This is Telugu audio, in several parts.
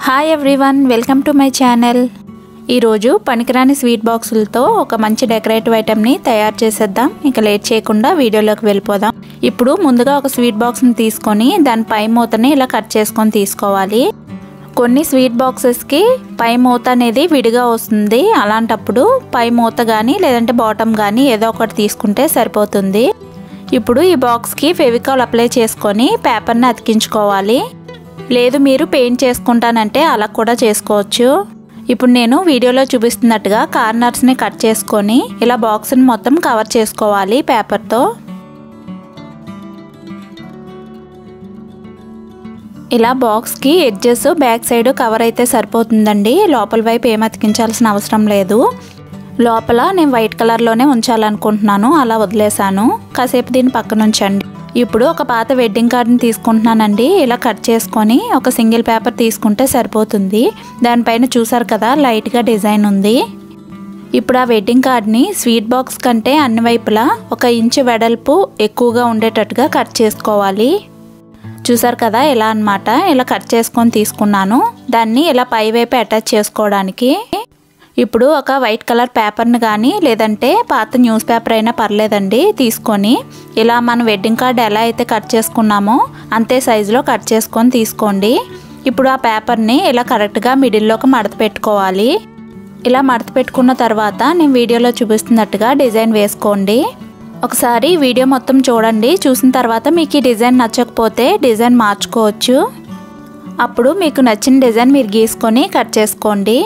Hi everyone, welcome to my channel. ఈరోజు పనికిరాని స్వీట్ బాక్సులతో ఒక మంచి డెకరేటివ్ ఐటెంని తయారు చేసేద్దాం. ఇక లేట్ చేయకుండా వీడియోలోకి వెళ్ళిపోదాం. ఇప్పుడు ముందుగా ఒక స్వీట్ బాక్స్ని తీసుకొని దాని పై మూతని ఇలా కట్ చేసుకొని తీసుకోవాలి. కొన్ని స్వీట్ బాక్సెస్కి పై మూత అనేది విడిగా వస్తుంది. అలాంటప్పుడు పై మూత కానీ లేదంటే బాటమ్ కానీ ఏదో ఒకటి తీసుకుంటే సరిపోతుంది. ఇప్పుడు ఈ బాక్స్కి ఫెవికాల్ అప్లై చేసుకొని పేపర్ని అతికించుకోవాలి. లేదు మీరు పెయింట్ చేసుకుంటానంటే అలా కూడా చేసుకోవచ్చు. ఇప్పుడు నేను వీడియోలో చూపిస్తున్నట్టుగా కార్నర్స్ని కట్ చేసుకొని ఇలా బాక్స్ని మొత్తం కవర్ చేసుకోవాలి పేపర్తో. ఇలా బాక్స్కి ఎడ్జెస్ బ్యాక్ సైడ్ కవర్ అయితే సరిపోతుందండి. లోపల వైపు ఏం అతికించాల్సిన అవసరం లేదు. లోపల నేను వైట్ కలర్లోనే ఉంచాలనుకుంటున్నాను, అలా వదిలేసాను. కాసేపు దీన్ని పక్కన ఉంచండి. ఇప్పుడు ఒక పాత వెడ్డింగ్ కార్డ్ని తీసుకుంటున్నానండి. ఇలా కట్ చేసుకొని ఒక సింగిల్ పేపర్ తీసుకుంటే సరిపోతుంది. దానిపైన చూసారు కదా లైట్గా డిజైన్ ఉంది. ఇప్పుడు ఆ వెడ్డింగ్ కార్డ్ని స్వీట్ బాక్స్ కంటే అన్ని వైపులా 1 ఇంచు వెడల్పు ఎక్కువగా ఉండేటట్టుగా కట్ చేసుకోవాలి. చూసారు కదా ఇలా అన్నమాట. ఇలా కట్ చేసుకొని తీసుకున్నాను. దాన్ని ఇలా పై వైపు అటాచ్ చేసుకోవడానికి ఇప్పుడు ఒక వైట్ కలర్ పేపర్ని కానీ లేదంటే పాత న్యూస్ పేపర్ అయినా పర్లేదండి తీసుకొని ఇలా మన వెడ్డింగ్ కార్డ్ ఎలా అయితే కట్ చేసుకున్నామో అంతే సైజులో కట్ చేసుకొని తీసుకోండి. ఇప్పుడు ఆ పేపర్ని ఇలా కరెక్ట్గా మిడిల్లోకి మడత పెట్టుకోవాలి. ఇలా మడత పెట్టుకున్న తర్వాత నేను వీడియోలో చూపిస్తున్నట్టుగా డిజైన్ వేసుకోండి. ఒకసారి వీడియో మొత్తం చూడండి. చూసిన తర్వాత మీకు ఈ డిజైన్ నచ్చకపోతే డిజైన్ మార్చుకోవచ్చు. అప్పుడు మీకు నచ్చిన డిజైన్ మీరు గీసుకొని కట్ చేసుకోండి.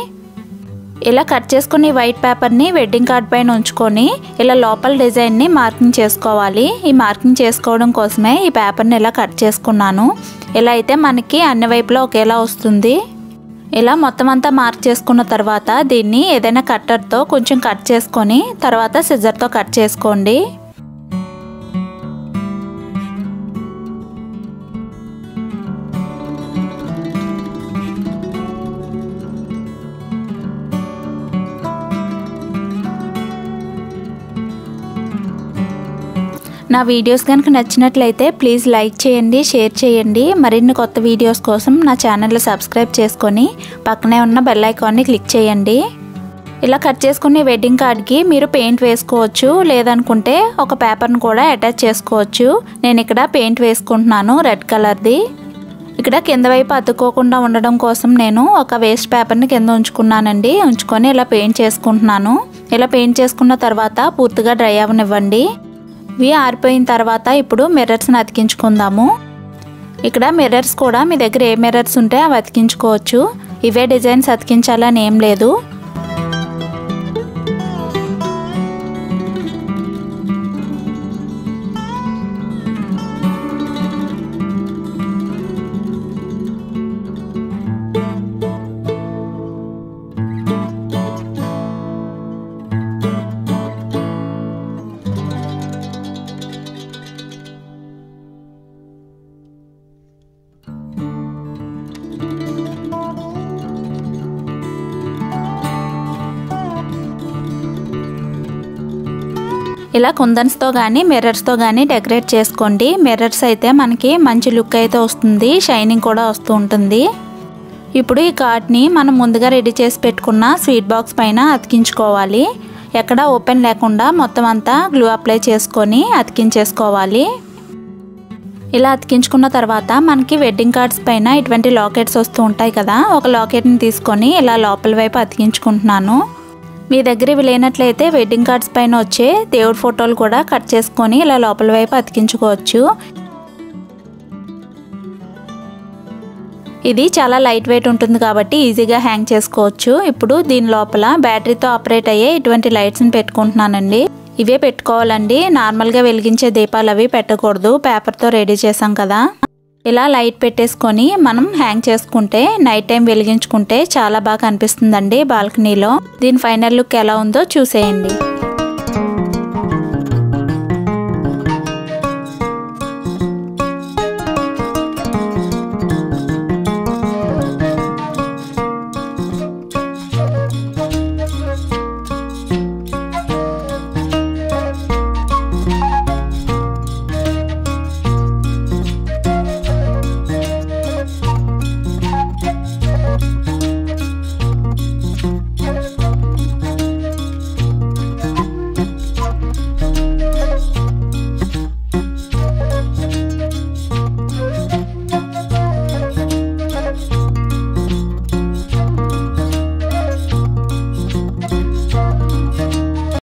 ఇలా కట్ చేసుకుని వైట్ పేపర్ని వెడ్డింగ్ కార్డ్ పైన ఉంచుకొని ఇలా లోపల డిజైన్ని మార్కింగ్ చేసుకోవాలి. ఈ మార్కింగ్ చేసుకోవడం కోసమే ఈ పేపర్ని ఇలా కట్ చేసుకున్నాను. ఇలా అయితే మనకి అన్ని వైపులా ఒకేలా వస్తుంది. ఇలా మొత్తం అంతా మార్క్ చేసుకున్న తర్వాత దీన్ని ఏదైనా కట్టర్తో కొంచెం కట్ చేసుకొని తర్వాత సిజర్తో కట్ చేసుకోండి. నా వీడియోస్ కనుక నచ్చినట్లయితే ప్లీజ్ లైక్ చేయండి, షేర్ చేయండి. మరిన్ని కొత్త వీడియోస్ కోసం నా ఛానల్ని సబ్స్క్రైబ్ చేసుకొని పక్కనే ఉన్న బెల్ ఐకాన్ని క్లిక్ చేయండి. ఇలా కట్ చేసుకునే వెడ్డింగ్ కార్డ్కి మీరు పెయింట్ వేసుకోవచ్చు, లేదనుకుంటే ఒక పేపర్ని కూడా అటాచ్ చేసుకోవచ్చు. నేను ఇక్కడ పెయింట్ వేసుకుంటున్నాను రెడ్ కలర్ది. ఇక్కడ కింద వైపు అతుక్కోకుండా ఉండడం కోసం నేను ఒక వేస్ట్ పేపర్ని కింద ఉంచుకున్నానండి. ఉంచుకొని ఇలా పెయింట్ చేసుకుంటున్నాను. ఇలా పెయింట్ చేసుకున్న తర్వాత పూర్తిగా డ్రై అవ్వనివ్వండి. ఇవి ఆరిపోయిన తర్వాత ఇప్పుడు మిర్రర్స్ని అతికించుకుందాము. ఇక్కడ మిర్రర్స్ కూడా మీ దగ్గర ఏ మిర్రర్స్ ఉంటే అవి అతికించుకోవచ్చు. ఇవే డిజైన్స్ అతికించాలని ఏం లేదు. ఇలా కుందన్స్తో కానీ మిర్రర్స్తో కానీ డెకరేట్ చేసుకోండి. మిర్రర్స్ అయితే మనకి మంచి లుక్ అయితే వస్తుంది, షైనింగ్ కూడా వస్తూ ఉంటుంది. ఇప్పుడు ఈ కార్డ్ని మనం ముందుగా రెడీ చేసి పెట్టుకున్న స్వీట్ బాక్స్ పైన అతికించుకోవాలి. ఎక్కడ ఓపెన్ లేకుండా మొత్తం అంతా గ్లూ అప్లై చేసుకొని అతికించేసుకోవాలి. ఇలా అతికించుకున్న తర్వాత మనకి వెడ్డింగ్ కార్డ్స్ పైన ఇటువంటి లాకెట్స్ వస్తూ ఉంటాయి కదా, ఒక లాకెట్ని తీసుకొని ఇలా లోపల వైపు అతికించుకుంటున్నాను. మీ దగ్గర ఇవి లేనట్లయితే వెడ్డింగ్ కార్డ్స్ పైన వచ్చే దేవుడి ఫోటోలు కూడా కట్ చేసుకొని ఇలా లోపల వైపు అతికించుకోవచ్చు. ఇది చాలా లైట్ వెయిట్ ఉంటుంది కాబట్టి ఈజీగా హ్యాంగ్ చేసుకోవచ్చు. ఇప్పుడు దీని లోపల బ్యాటరీతో ఆపరేట్ అయ్యే ఇటువంటి లైట్స్ని పెట్టుకుంటున్నానండి. ఇవే పెట్టుకోవాలండి. నార్మల్గా వెలిగించే దీపాలు అవి పెట్టకూడదు. పేపర్తో రెడీ చేసాం కదా. ఇలా లైట్ పెట్టేసుకొని మనం హ్యాంగ్ చేసుకుంటే నైట్ టైం వెలిగించుకుంటే చాలా బాగా కనిపిస్తుందండి బాల్కనీలో. దీని ఫైనల్ లుక్ ఎలా ఉందో చూసేయండి.